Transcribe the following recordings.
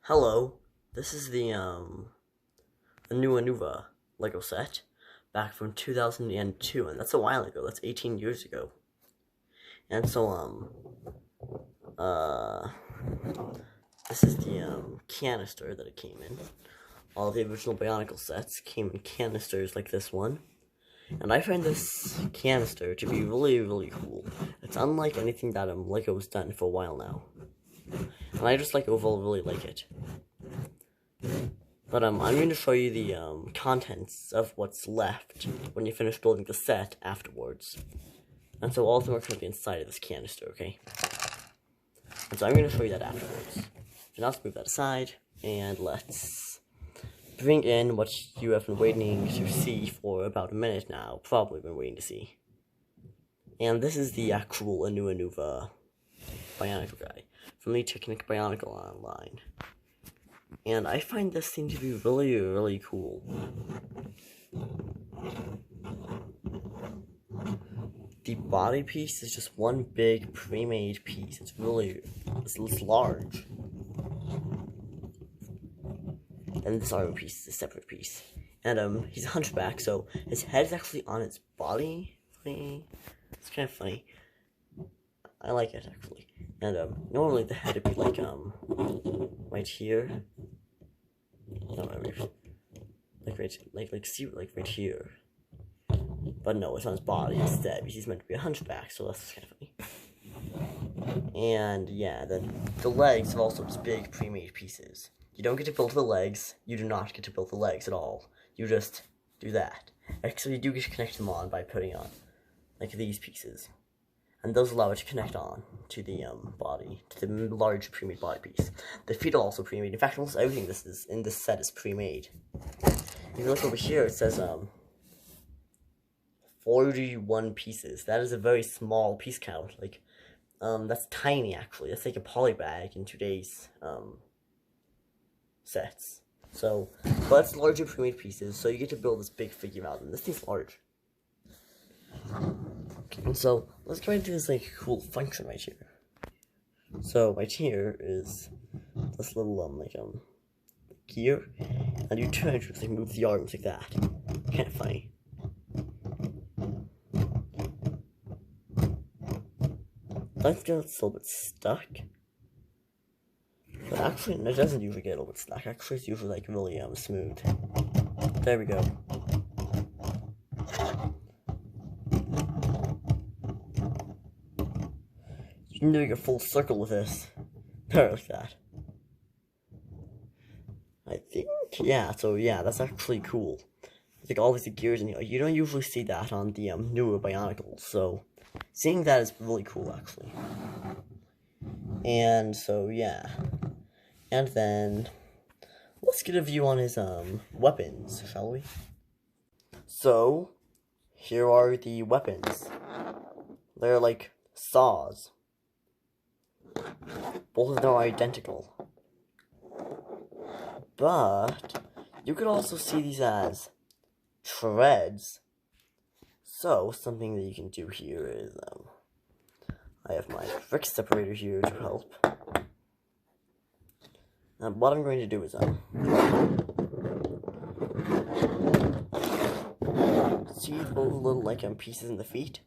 Hello, this is the Onua Nuva Lego set back from 2002, and that's a while ago. That's 18 years ago. And so this is the canister that it came in. All the original Bionicle sets came in canisters like this one. And I find this canister to be really, really cool. It's unlike anything that Lego's done for a while now. And I just overall really like it. But I'm going to show you the contents of what's left when you finish building the set afterwards. And so all of them are going to be inside of this canister, okay? And so I'm going to show you that afterwards. So now let's move that aside, and let's bring in what you have been waiting to see for about a minute now. Probably been waiting to see. And this is the actual Onua Nuva Bionicle guy from the Technic Bionicle line. And I find this thing to be really, really cool. The body piece is just one big pre-made piece. It's large. And this armor piece is a separate piece. And he's a hunchback, so his head is actually on its body. It's kind of funny. I like it actually. And normally the head would be right here. No, right here. But no, it's on his body instead, because he's meant to be a hunchback, so that's kind of funny. And yeah, the legs are also just big pre-made pieces. You don't get to build the legs. You do not get to build the legs at all. You just do that. Actually, you do get to connect them on by putting on these pieces. And those allow it to connect on to the body, to the large pre-made body piece. The feet are also pre-made. In fact, almost everything in this set is pre-made. If you look over here, it says 41 pieces. That is a very small piece count. That's tiny actually. That's like a polybag in today's sets. So, but it's larger pre-made pieces, so you get to build this big figure out, and this thing's large. And so, let's go into this cool function right here. So, right here is this little gear, and you turn it to move the arms like that. Kind of funny. I feel it's a little bit stuck. But actually, it doesn't usually get a little bit stuck. Actually, it's usually really smooth. There we go. You can do a full circle with this. Like that. I think, yeah, so yeah, that's actually cool. All these gears in here. You don't usually see that on the newer Bionicles, so seeing that is really cool, actually. And so, yeah. And then, let's get a view on his weapons, shall we? So, here are the weapons. They're like saws. Both of them are identical. But you could also see these as treads. So, something that you can do here is, I have my brick separator here to help. And what I'm going to do is, see those little, pieces in the feet?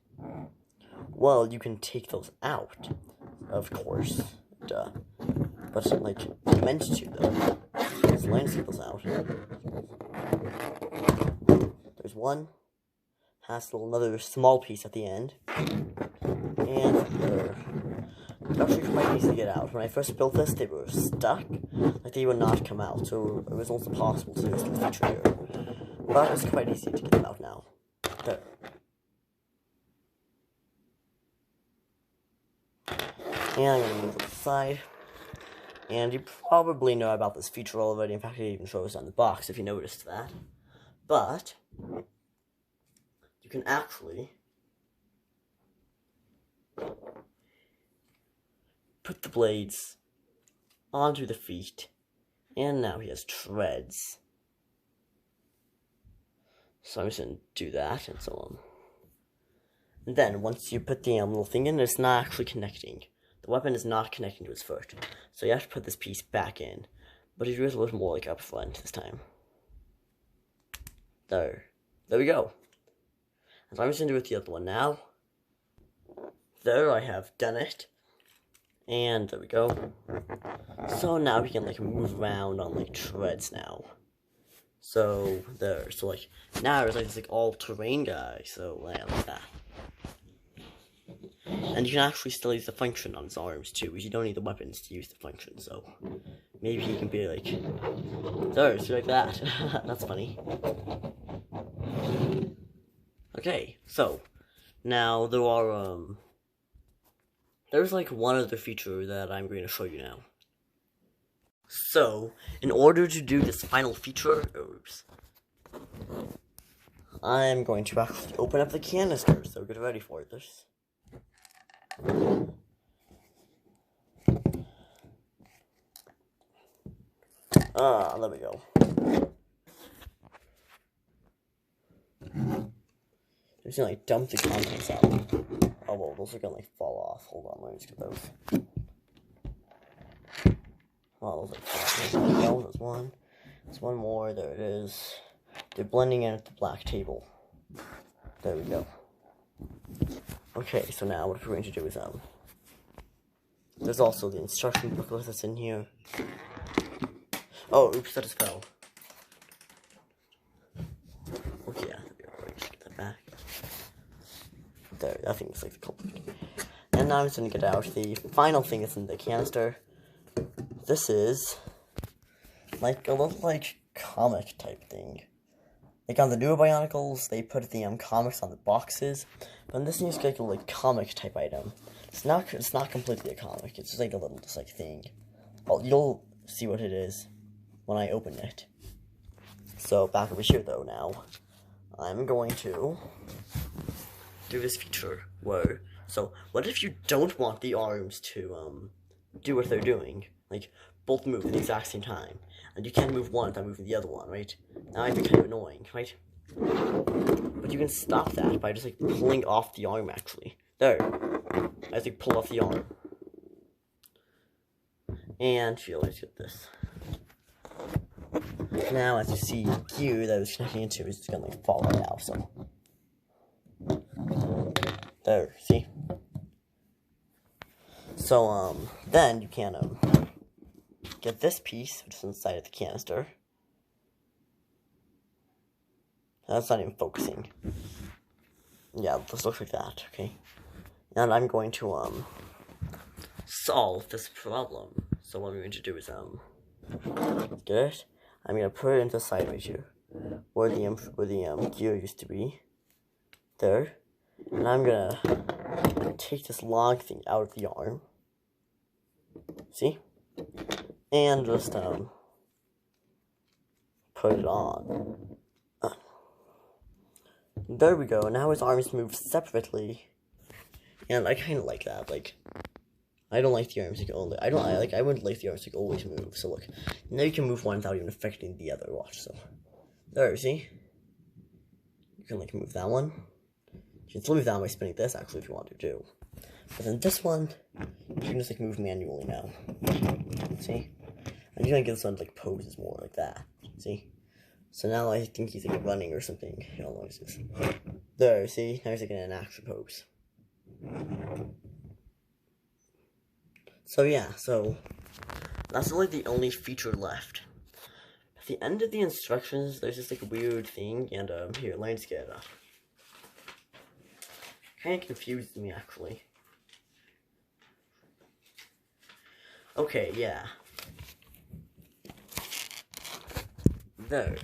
Well, you can take those out, of course, duh. But, meant to, though. So let's get those out. There's one. Has another small piece at the end. And they're actually quite easy to get out. When I first built this, they were stuck. They would not come out, so it was almost impossible to use the feature here. But it's quite easy to get them out now. There. And I'm going to move to the side. And you probably know about this feature already. In fact, it even shows on the box if you noticed that. But you can actually put the blades onto the feet. And now he has treads. So I'm just going to do that and so on. And then once you put the little thing in, it's not actually connecting. The weapon is not connecting to his foot. So you have to put this piece back in. but he was a little more like up front this time. There we go. And so I'm just gonna do it with the other one now. There, I have done it. And there we go. So now we can like move around on like treads now. So there, so like now there's like this like all-terrain guy. So yeah, like that. And you can actually still use the function on his arms too, because you don't need the weapons to use the function. So maybe he can be like there, so like that. That's funny. Okay, so now there are there's like one other feature that I'm going to show you now. So, in order to do this final feature, I'm going to actually open up the canister, so get ready for this. There we go. I'm just gonna like dump the contents out. Oh well, those are gonna like fall off. Hold on, let me just get those. Oh, those are falling. There we go, there's one. There's one more, there it is. They're blending in at the black table. There we go. Okay, so now what we're going to do is, there's also the instruction booklet that's in here. Oh, oops, that just fell. Okay, yeah, just get that back. There, I think it's like the culprit. And now I'm just gonna get out the final thing that's in the canister. This is like a little like comic type thing. Like on the newer Bionicles, they put the comics on the boxes, but in this seems like a like comic type item. It's not completely a comic. It's just like a little just like thing. Well, you'll see what it is when I open it. So back over here though now, I'm going to do this feature where, so what if you don't want the arms to do what they're doing, like both move at the exact same time, and you can't move one without moving the other one, right? That might be kind of annoying, right? But you can stop that by just like pulling off the arm actually. There, I just like pull off the arm. And here, let's get this. Now, as you see, the gear that I was connecting into is gonna like fall right out, so. There, see? So, then you can, get this piece, which is inside of the canister. That's not even focusing. Yeah, this looks like that, okay? And I'm going to, solve this problem. So what I'm going to do is, get it? I'm gonna put it into the side right here, where the gear used to be. There. And I'm gonna take this long thing out of the arm. See? And just, put it on. There we go. Now his arms move separately. And I kinda like that. Like, I don't like the arms like only. I wouldn't like the arms like always move. So look, now you can move one without even affecting the other. Watch. So there, see? You can like move that one. You can still move that by spinning this actually if you want to do. But then this one, you can just like move manually now. See? And you're gonna get this one like poses more like that. See? So now I think he's like running or something. Hold on, what's this? There, see? Now he's like in an action pose. So yeah, so that's really the only feature left. At the end of the instructions, there's this like weird thing, and here, let me just get it up. Kind of confused me actually. Okay, yeah. There.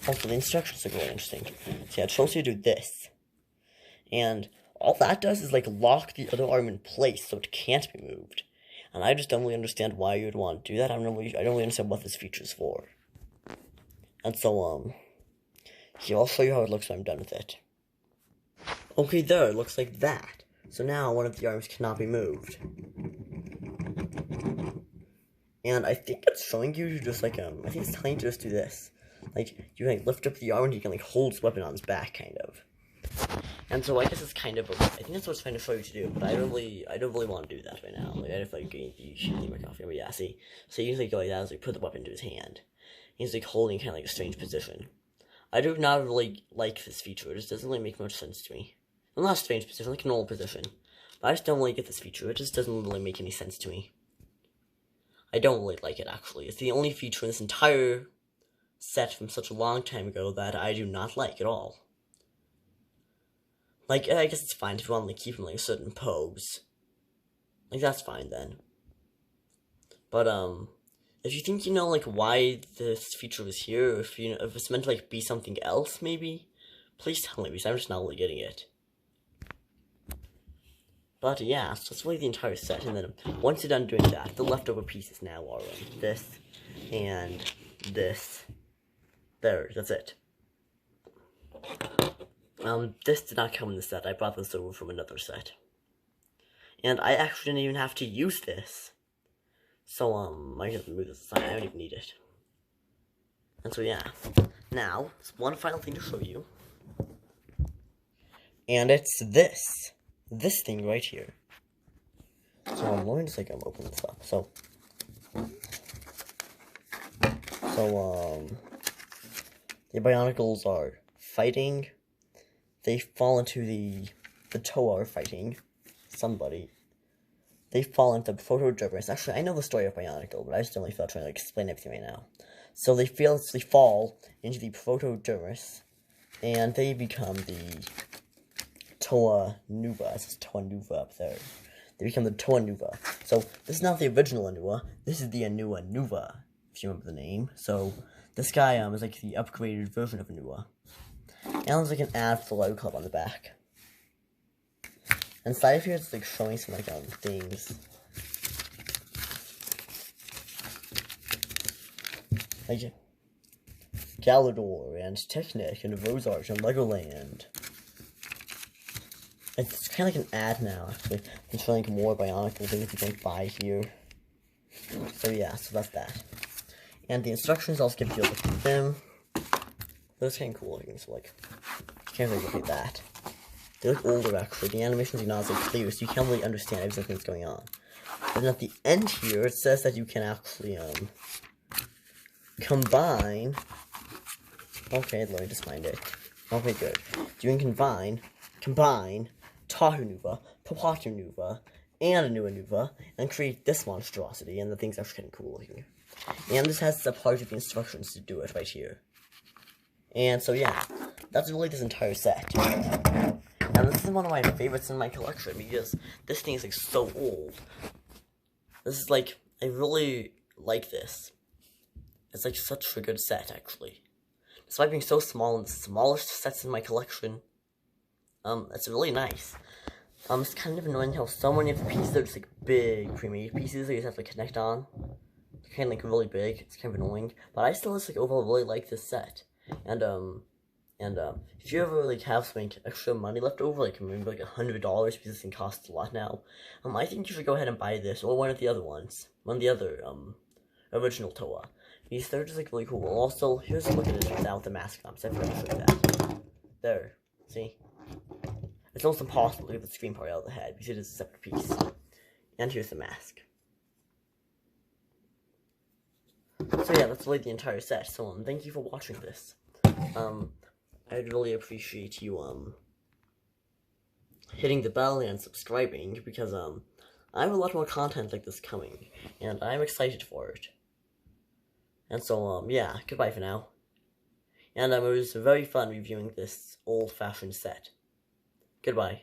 Also, the instructions are really interesting. So yeah, it shows you to do this. And all that does is like lock the other arm in place so it can't be moved. And I just don't really understand why you would want to do that. I don't really understand what this feature is for. And so, here, I'll show you how it looks when I'm done with it. Okay, there, it looks like that. So now one of the arms cannot be moved. And I think it's showing you to just like, I think it's telling you to just do this. Like, you can like, lift up the arm and you can like hold his weapon on his back, kind of. And so I guess it's kind of I think that's what it's trying to show you to do, but I don't really want to do that right now. Like I just like getting my coffee. But yeah, see, so you usually go like that, like put the weapon into his hand. He's like holding kind of like a strange position. I do not really like this feature. It just doesn't really make much sense to me. Well, not a strange position, like a normal position. But I just don't really get this feature. It just doesn't really make any sense to me. I don't really like it, actually. It's the only feature in this entire set from such a long time ago that I do not like at all. Like, I guess it's fine if you want to like, keep him like a certain pose. Like, that's fine then. But, if you think you know, like, why this feature was here, or if, you know, if it's meant to, like, be something else, maybe, please tell me, because I'm just not really getting it. But, yeah, so that's really the entire set, and then once you're done doing that, the leftover pieces now are this, and this. There, that's it. This did not come in the set. I brought this over from another set. And I actually didn't even have to use this. So, I have to move this aside. I don't even need it. And so, yeah. Now, there's one final thing to show you. And it's this. This thing right here. So, let me just, like, open this up. So, the Bionicles are fighting. They fall into the Toa are fighting somebody. They fall into Proto-Gerberus. Actually, I know the story of Bionicle, but I just don't really feel trying to explain everything right now. So they fall into the Proto-Gerberus, and they become the Toa Nuva. It says Toa Nuva up there. They become the Toa Nuva. So this is not the original Onua. This is the Onua Nuva, if you remember the name. So this guy is like the upgraded version of Onua. And there's like an ad for the Light Club on the back. Inside of here, it's like showing some like things. Like Galador and Technic and Rosarch and Legoland. It's kind of like an ad now, actually. It's showing like more Bionicle things you can buy here. So yeah, so that's that. And the instructions I'll skip you look at them. Those kind of cool looking, so like, you can't really look at that. They look older actually, the animations are not as like, clear, so you can't really understand everything that's going on. And at the end here, it says that you can actually, combine. Okay, let me just find it. Okay, good. You can combine Tahu Nuva, Papatu Nuva, and Onua Nuva, and create this monstrosity, and the thing's actually kind of cool looking. And this has a part of the instructions to do it right here. And so yeah, that's really this entire set. And this is one of my favorites in my collection, because this thing is like so old. This is like, I really like this. It's like such a good set, actually. Despite being so small and the smallest sets in my collection, it's really nice. It's kind of annoying how so many of the pieces are just like big pre-made pieces that you just have to connect on. They're kind of like really big, it's kind of annoying. But I still just like overall really like this set. And if you ever like have some like, extra money left over, like maybe like $100 because this thing costs a lot now, I think you should go ahead and buy this or one of the other ones, one of the other original Toa. These they're just like really cool. Also, here's a look at it without the mask on. So I forgot to show you that. There, see? It's almost impossible to get the screen part out of the head because it is a separate piece. And here's the mask. So yeah, that's really the entire set. So thank you for watching this. I'd really appreciate you hitting the bell and subscribing because I have a lot more content like this coming, and I'm excited for it. And so yeah, goodbye for now. And it was very fun reviewing this old-fashioned set. Goodbye.